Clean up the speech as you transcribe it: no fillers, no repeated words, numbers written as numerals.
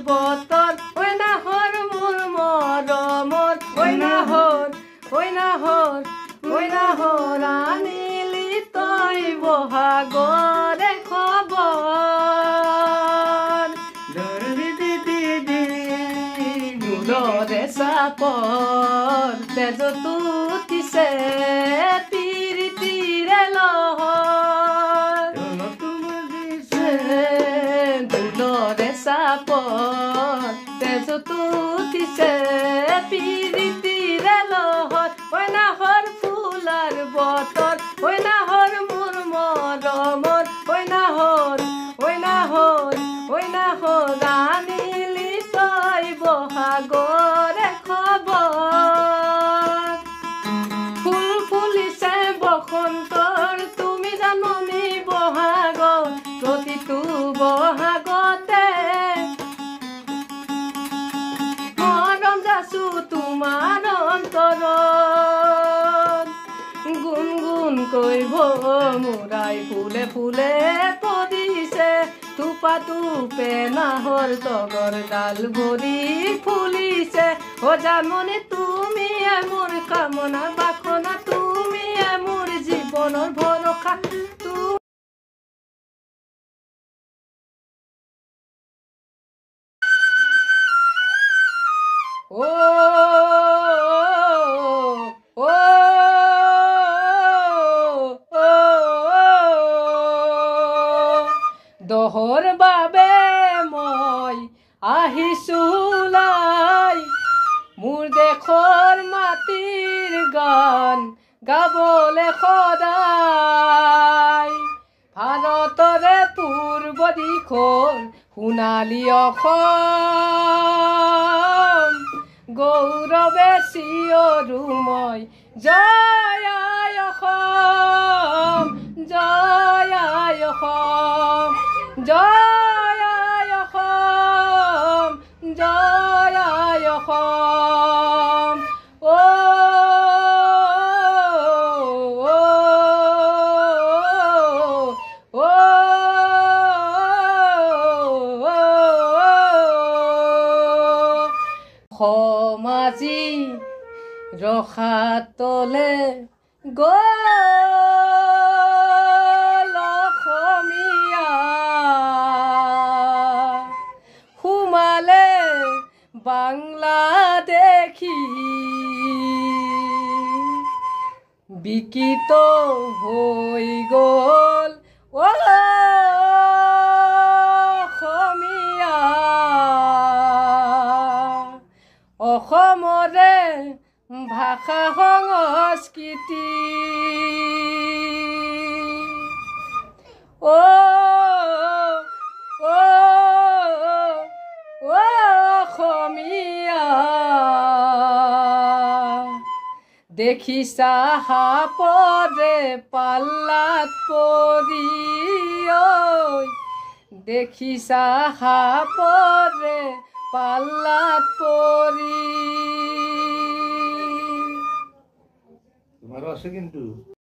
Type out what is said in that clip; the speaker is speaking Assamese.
বতৰ ঐ নাহৰ মোৰ মৰমৰ ঐ নাহৰ আনিলি তই বহাগৰে খবৰ ঢোলৰে চাপৰ তেজত উঠিছে পিৰিতিৰে লহৰ ঢোলৰে চাপৰ তেজত উঠিছে পিৰিতিৰে লহৰ ঐ নাহৰ ফুলাৰ বতৰ ঐ নাহৰ মোৰ মৰমৰ ঐ নাহৰ আনিলি তই বহাগৰে খবৰ ফুল ফুলিছে বসন্তৰ তুমি জাননী বহাগৰ প্ৰতিটো বহাগতে মৰম যাচো তোমাৰ অন্তৰত গুণগুণকৈ ভমুৰাই ফুলে ফুলে পৰিছে থোপা থোপে নাহৰ তগৰ ডাল ভৰি ফুলিছে অ জাননী তুমিয়ে মোৰ কামনা বাসনা তুমিয়ে মোৰ জীৱনৰ ভৰসা দহৰ বাবে মই আহিছো ওলাই মোৰ দেশৰ মাটিৰ গান গাবলে সদায় ভাৰতৰে পূৰ্ব দিশৰ সোণালী অসম গৌৰৱে চিঞৰো মই জয় আই অসম জয় আই অসম জয় আই অসম জয় আই অসম সমাজি ৰখাতলে গ'ল অসমীয়া সোমালে বাংলাদেশী বিকৃত হৈ গ'ল অসমীয়া অসমৰে ভাষা সংস্কৃতি অসমীয়া দেখিছা সাপৰে পাল্লাত পৰি দেখিছা সাপৰে পাল্লাত পৰি তোমাৰও আছে কিন্তু